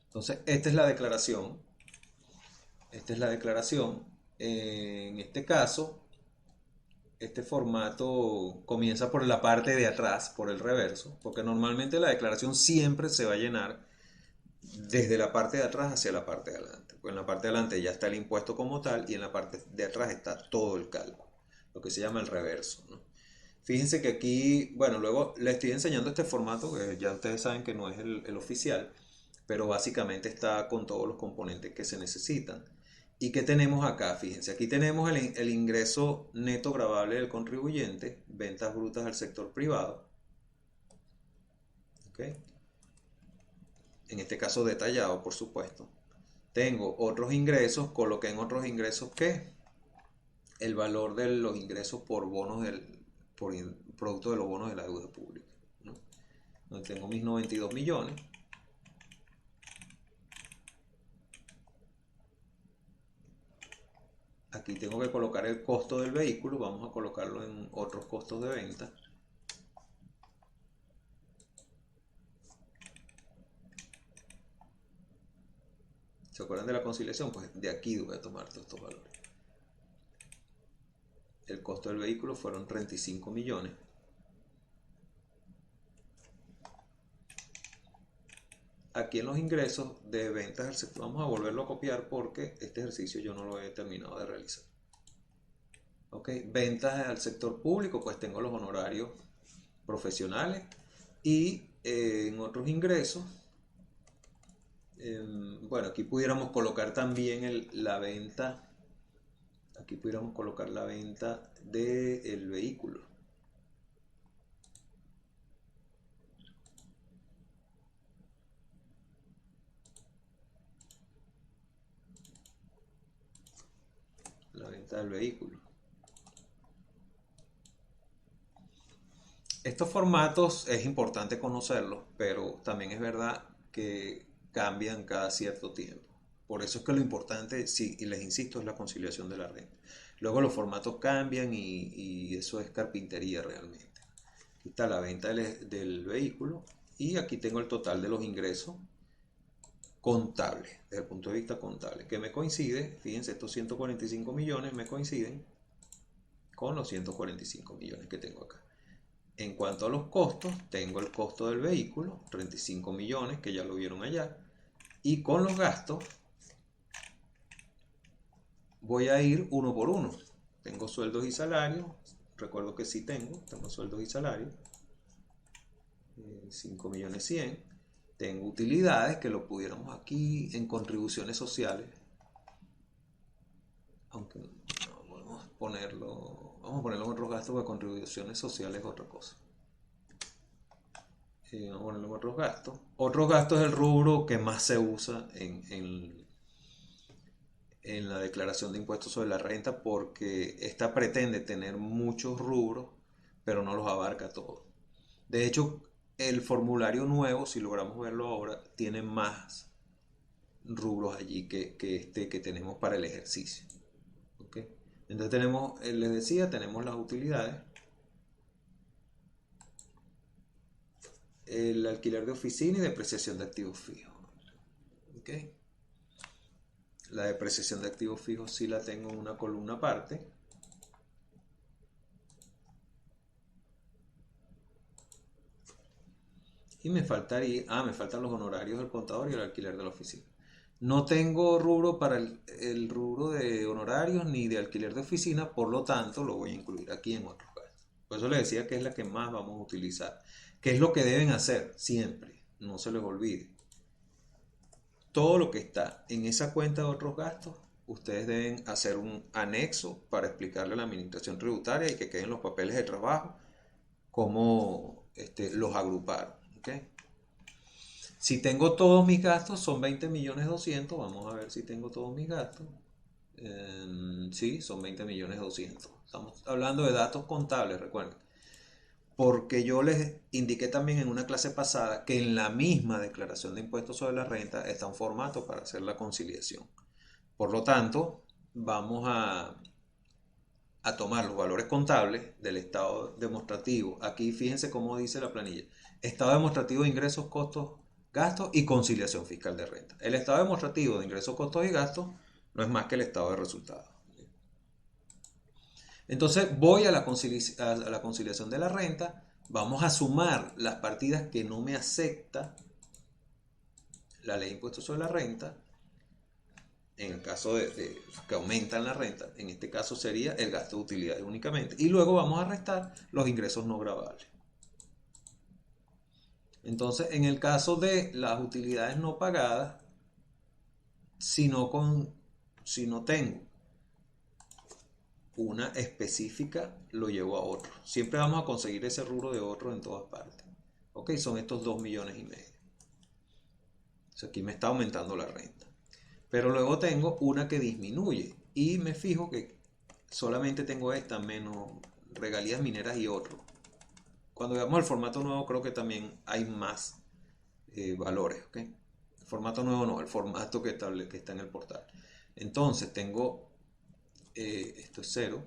Entonces, esta es la declaración. Esta es la declaración. En este caso, este formato comienza por la parte de atrás, por el reverso, porque normalmente la declaración siempre se va a llenar desde la parte de atrás hacia la parte de adelante. Pues en la parte de adelante ya está el impuesto como tal y en la parte de atrás está todo el cálculo, lo que se llama el reverso, ¿no? Fíjense que aquí, bueno, luego les estoy enseñando este formato, que ya ustedes saben que no es el oficial, pero básicamente está con todos los componentes que se necesitan. ¿Y qué tenemos acá? Fíjense, aquí tenemos el ingreso neto gravable del contribuyente, ventas brutas del sector privado, ¿ok? En este caso detallado, por supuesto. Tengo otros ingresos, coloqué en otros ingresos que el valor de los ingresos por bonos por producto de los bonos de la deuda pública, ¿no? Donde tengo mis 92 millones. Aquí tengo que colocar el costo del vehículo, vamos a colocarlo en otros costos de venta. ¿Se acuerdan de la conciliación? Pues de aquí voy a tomar todos estos valores. El costo del vehículo fueron 35 millones. Aquí en los ingresos de ventas del sector, vamos a volverlo a copiar porque este ejercicio yo no lo he terminado de realizar. Ok, ventas al sector público, pues tengo los honorarios profesionales y en otros ingresos, bueno, aquí pudiéramos colocar también la venta, aquí pudiéramos colocar la venta del vehículo. La venta del vehículo. Estos formatos es importante conocerlos, pero también es verdad que cambian cada cierto tiempo. Por eso es que lo importante, sí, y les insisto, es la conciliación de la renta. Luego los formatos cambian y eso es carpintería realmente. Aquí está la venta del vehículo y aquí tengo el total de los ingresos contables, desde el punto de vista contable, que me coincide, fíjense, estos 145 millones me coinciden con los 145 millones que tengo acá. En cuanto a los costos, tengo el costo del vehículo, 35 millones, que ya lo vieron allá. Y con los gastos, voy a ir uno por uno. Tengo sueldos y salarios. Recuerdo que sí tengo sueldos y salarios. 5 millones 100. Tengo utilidades, que lo pudiéramos aquí en contribuciones sociales. Aunque no, vamos a ponerlo en otros gastos, porque contribuciones sociales es otra cosa. Vamos a ponerlo en otros gastos. Otros gastos es el rubro que más se usa en la declaración de impuestos sobre la renta, porque esta pretende tener muchos rubros, pero no los abarca todos. De hecho, el formulario nuevo, si logramos verlo ahora, tiene más rubros allí que este que tenemos para el ejercicio. ¿Ok? Entonces tenemos, les decía, tenemos las utilidades, el alquiler de oficina y depreciación de activos fijos. ¿Ok? La depreciación de activos fijos sí la tengo en una columna aparte. Y me faltaría, me faltan los honorarios del contador y el alquiler de la oficina. No tengo rubro para el rubro de honorarios ni de alquiler de oficina, por lo tanto lo voy a incluir aquí en otros gastos. Por eso les decía que es la que más vamos a utilizar. Que es lo que deben hacer siempre, no se les olvide. Todo lo que está en esa cuenta de otros gastos, ustedes deben hacer un anexo para explicarle a la administración tributaria y que queden los papeles de trabajo cómo los agruparon. ¿Okay? Si tengo todos mis gastos, son 20 millones 200. Vamos a ver si tengo todos mis gastos. Sí, son 20 millones 200. Estamos hablando de datos contables, recuerden. Porque yo les indiqué también en una clase pasada que en la misma declaración de impuestos sobre la renta está un formato para hacer la conciliación. Por lo tanto, vamos a tomar los valores contables del estado demostrativo. Aquí fíjense cómo dice la planilla. Estado demostrativo de ingresos, costos, gastos y conciliación fiscal de renta. El estado demostrativo de ingresos, costos y gastos no es más que el estado de resultados. Entonces voy a la conciliación de la renta, vamos a sumar las partidas que no me acepta la ley de impuestos sobre la renta, en el caso de que aumentan la renta, en este caso sería el gasto de utilidades únicamente, y luego vamos a restar los ingresos no gravables. Entonces, en el caso de las utilidades no pagadas, si no tengo una específica, lo llevo a otro. Siempre vamos a conseguir ese rubro de otro en todas partes. Ok, son estos 2,5 millones. Entonces aquí me está aumentando la renta. Pero luego tengo una que disminuye y me fijo que solamente tengo esta menos regalías mineras y otro. Cuando veamos el formato nuevo creo que también hay más valores. ¿Okay? El formato nuevo no, el formato que está en el portal. Entonces tengo, esto es 0.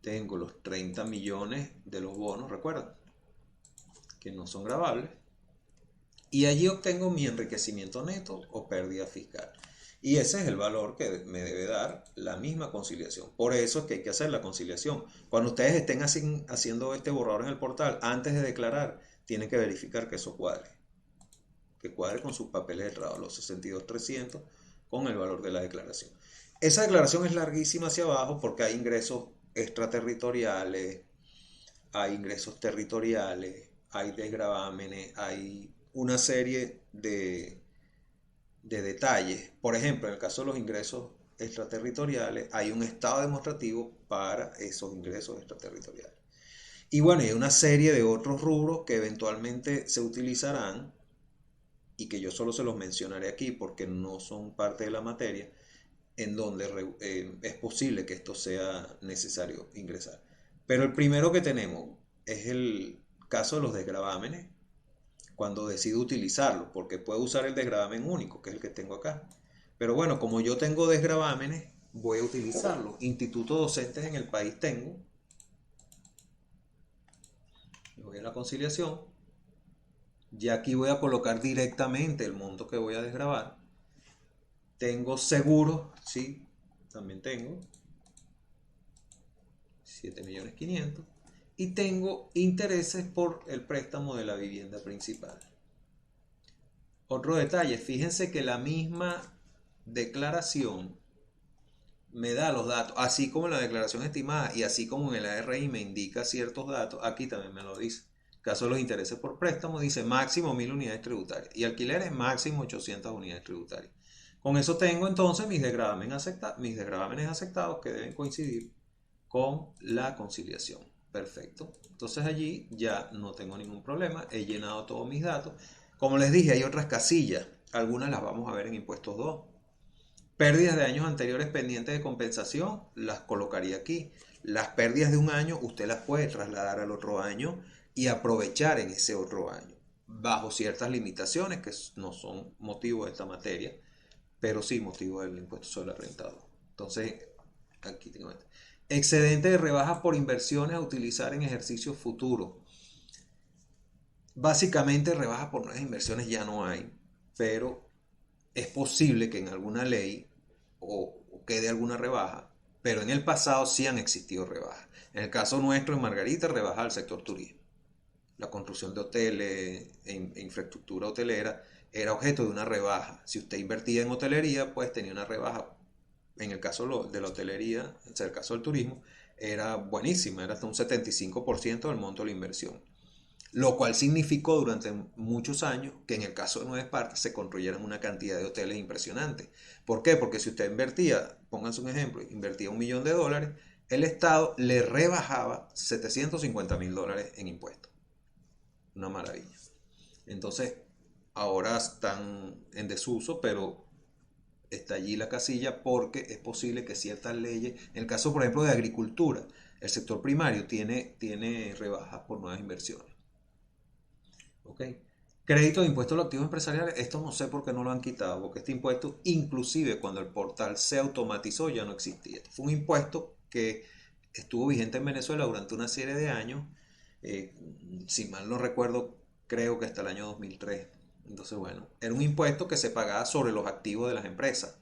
Tengo los 30 millones de los bonos, recuerden, que no son gravables. Y allí obtengo mi enriquecimiento neto o pérdida fiscal. Y ese es el valor que me debe dar la misma conciliación. Por eso es que hay que hacer la conciliación. Cuando ustedes estén haciendo este borrador en el portal, antes de declarar, tienen que verificar que eso cuadre. Que cuadre con sus papeles de trabajo, los 62,300, con el valor de la declaración. Esa declaración es larguísima hacia abajo porque hay ingresos extraterritoriales, hay ingresos territoriales, hay desgravámenes, hay una serie de detalles. Por ejemplo, en el caso de los ingresos extraterritoriales, hay un estado demostrativo para esos ingresos extraterritoriales. Y bueno, hay una serie de otros rubros que eventualmente se utilizarán y que yo solo se los mencionaré aquí porque no son parte de la materia, en donde es posible que esto sea necesario ingresar. Pero el primero que tenemos es el caso de los desgravámenes, cuando decido utilizarlo, porque puedo usar el desgravamen único, que es el que tengo acá. Pero bueno, como yo tengo desgravámenes, voy a utilizarlo. Institutos docentes en el país tengo. Voy a la conciliación. Y aquí voy a colocar directamente el monto que voy a desgravar. Tengo seguros, sí, también tengo. 7,500,000. Y tengo intereses por el préstamo de la vivienda principal. Otro detalle, fíjense que la misma declaración me da los datos, así como en la declaración estimada y así como en el ARI me indica ciertos datos, aquí también me lo dice. Caso de los intereses por préstamo, dice máximo 1.000 unidades tributarias y alquileres máximo 800 unidades tributarias. Con eso tengo entonces mis desgravámenes aceptados que deben coincidir con la conciliación. Perfecto. Entonces allí ya no tengo ningún problema. He llenado todos mis datos. Como les dije, hay otras casillas. Algunas las vamos a ver en impuestos 2. Pérdidas de años anteriores pendientes de compensación, las colocaría aquí. Las pérdidas de un año, usted las puede trasladar al otro año y aprovechar en ese otro año, bajo ciertas limitaciones que no son motivo de esta materia, pero sí motivo del impuesto sobre la renta. Entonces, aquí tengo esto. Excedente de rebajas por inversiones a utilizar en ejercicios futuros. Básicamente rebajas por nuevas inversiones ya no hay, pero es posible que en alguna ley o quede alguna rebaja, pero en el pasado sí han existido rebajas. En el caso nuestro en Margarita, rebaja al sector turismo. La construcción de hoteles e infraestructura hotelera era objeto de una rebaja. Si usted invertía en hotelería, pues tenía una rebaja. En el caso de la hotelería, en el caso del turismo, era buenísima, era hasta un 75% del monto de la inversión. Lo cual significó durante muchos años que en el caso de Nueva Esparta se construyeran una cantidad de hoteles impresionantes. ¿Por qué? Porque si usted invertía, pónganse un ejemplo, invertía $1,000,000, el Estado le rebajaba $750,000 en impuestos. Una maravilla. Entonces, ahora están en desuso, pero está allí la casilla porque es posible que ciertas leyes, en el caso por ejemplo de agricultura, el sector primario tiene rebajas por nuevas inversiones. ¿Ok? Crédito de impuesto a los activos empresariales, esto no sé por qué no lo han quitado, porque este impuesto, inclusive cuando el portal se automatizó, ya no existía. Fue un impuesto que estuvo vigente en Venezuela durante una serie de años. Si mal no recuerdo, creo que hasta el año 2003. Entonces, bueno, era un impuesto que se pagaba sobre los activos de las empresas.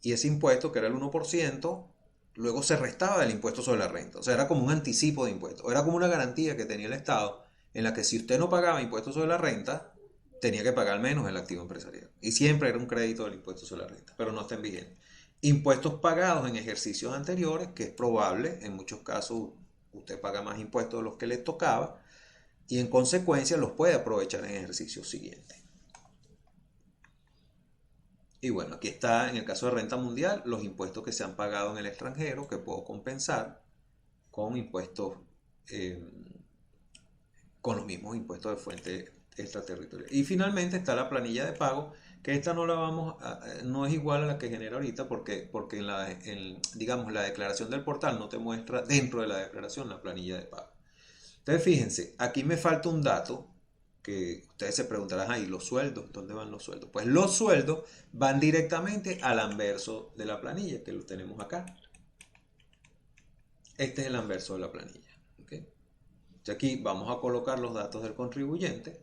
Y ese impuesto, que era el 1%, luego se restaba del impuesto sobre la renta. O sea, era como un anticipo de impuestos. Era como una garantía que tenía el Estado en la que si usted no pagaba impuestos sobre la renta, tenía que pagar menos el activo empresarial. Y siempre era un crédito del impuesto sobre la renta, pero no está en vigente. Impuestos pagados en ejercicios anteriores, que es probable, en muchos casos usted paga más impuestos de los que le tocaba y en consecuencia los puede aprovechar en ejercicios siguientes. Y bueno, aquí está en el caso de renta mundial los impuestos que se han pagado en el extranjero que puedo compensar con impuestos, eh, con los mismos impuestos de fuente extraterritorial. Y finalmente está la planilla de pago, que esta no la no es igual a la que genera ahorita porque digamos, la declaración del portal no te muestra dentro de la declaración la planilla de pago. Entonces fíjense, aquí me falta un dato que ustedes se preguntarán, ¿y los sueldos? ¿Dónde van los sueldos? Pues los sueldos van directamente al anverso de la planilla, que lo tenemos acá. Este es el anverso de la planilla. ¿Okay? Aquí vamos a colocar los datos del contribuyente,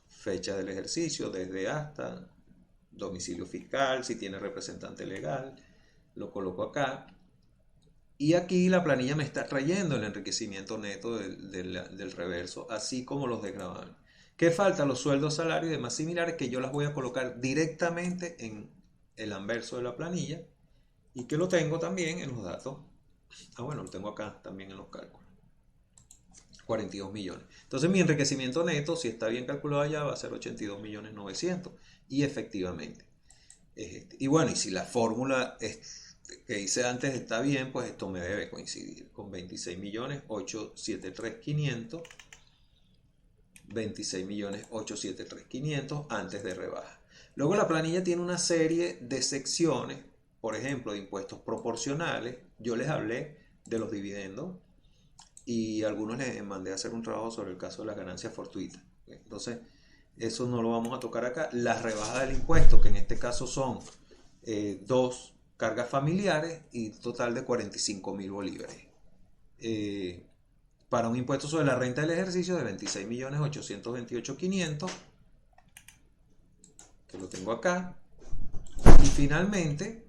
fecha del ejercicio, desde hasta, domicilio fiscal, si tiene representante legal, lo coloco acá. Y aquí la planilla me está trayendo el enriquecimiento neto del reverso, así como los desgravables. ¿Qué falta? Los sueldos, salarios y demás similares, que yo las voy a colocar directamente en el anverso de la planilla y que lo tengo también en los datos. Ah, bueno, lo tengo acá también en los cálculos. 42 millones. Entonces mi enriquecimiento neto, si está bien calculado allá, va a ser 82 millones 900. Y efectivamente es este. Y bueno, y si la fórmula que hice antes está bien, pues esto me debe coincidir con 26 millones 873 500. 26 millones 873 500 antes de rebaja. Luego la planilla tiene una serie de secciones, por ejemplo, de impuestos proporcionales. Yo les hablé de los dividendos y a algunos les mandé a hacer un trabajo sobre el caso de las ganancias fortuitas. Entonces, eso no lo vamos a tocar acá. Las rebajas del impuesto, que en este caso son dos cargas familiares y total de 45.000 bolívares. Para un impuesto sobre la renta del ejercicio de 26 millones 828 500, que lo tengo acá. Y finalmente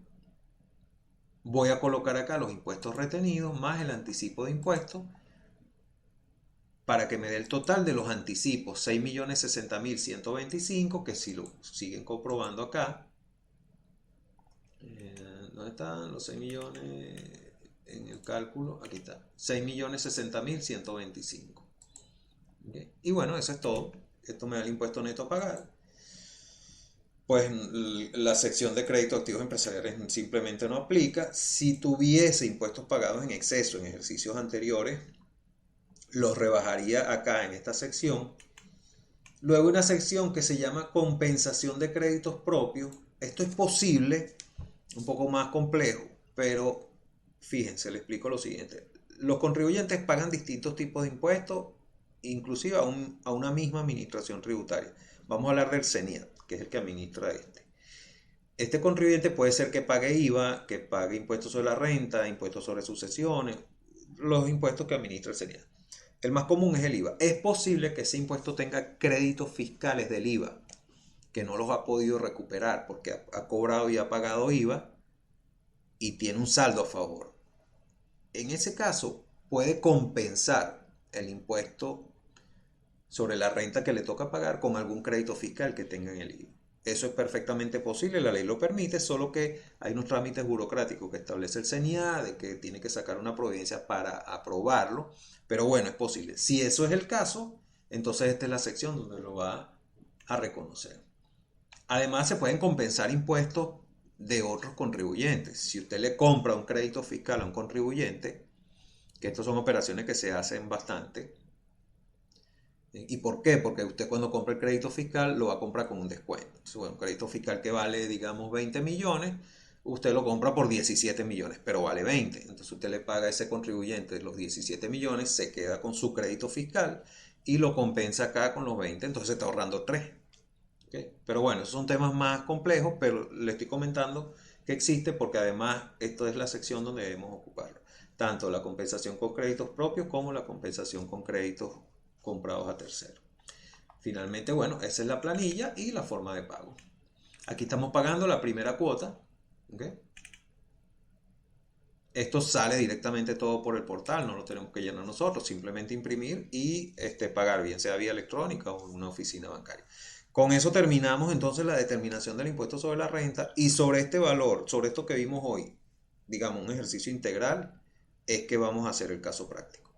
voy a colocar acá los impuestos retenidos más el anticipo de impuestos para que me dé el total de los anticipos, 6.060.125, que si lo siguen comprobando acá, ¿dónde están los 6 millones en el cálculo? Aquí está, 6.060.125. ¿Okay? Y bueno, eso es todo. Esto me da el impuesto neto a pagar. Pues la sección de crédito de activos empresariales simplemente no aplica. Si tuviese impuestos pagados en exceso en ejercicios anteriores, los rebajaría acá en esta sección. Luego una sección que se llama compensación de créditos propios. Esto es posible, un poco más complejo, pero fíjense, les explico lo siguiente. Los contribuyentes pagan distintos tipos de impuestos, inclusive a una misma administración tributaria. Vamos a hablar del CENIAT, que es el que administra este. Este contribuyente puede ser que pague IVA, que pague impuestos sobre la renta, impuestos sobre sucesiones, los impuestos que administra el CENIAT. El más común es el IVA. Es posible que ese impuesto tenga créditos fiscales del IVA, que no los ha podido recuperar porque ha cobrado y ha pagado IVA y tiene un saldo a favor. En ese caso, puede compensar el impuesto sobre la renta que le toca pagar con algún crédito fiscal que tenga en el IVA. Eso es perfectamente posible, la ley lo permite, solo que hay unos trámites burocráticos que establece el CENIA, de que tiene que sacar una providencia para aprobarlo, pero bueno, es posible. Si eso es el caso, entonces esta es la sección donde lo va a reconocer. Además, se pueden compensar impuestos de otros contribuyentes. Si usted le compra un crédito fiscal a un contribuyente, que estas son operaciones que se hacen bastante. ¿Y por qué? Porque usted cuando compra el crédito fiscal lo va a comprar con un descuento. Entonces, bueno, un crédito fiscal que vale, digamos, 20 millones, usted lo compra por 17 millones, pero vale 20. Entonces usted le paga a ese contribuyente los 17 millones, se queda con su crédito fiscal y lo compensa acá con los 20, entonces está ahorrando 3. ¿Okay? Pero bueno, esos son temas más complejos, pero le estoy comentando que existe porque además esto es la sección donde debemos ocuparlo. Tanto la compensación con créditos propios como la compensación con créditos comprados a terceros. Finalmente, bueno, esa es la planilla y la forma de pago. Aquí estamos pagando la primera cuota. ¿Okay? Esto sale directamente todo por el portal, no lo tenemos que llenar nosotros, simplemente imprimir y pagar, bien sea vía electrónica o en una oficina bancaria. Con eso terminamos entonces la determinación del impuesto sobre la renta y sobre este valor, sobre esto que vimos hoy, digamos un ejercicio integral, es que vamos a hacer el caso práctico.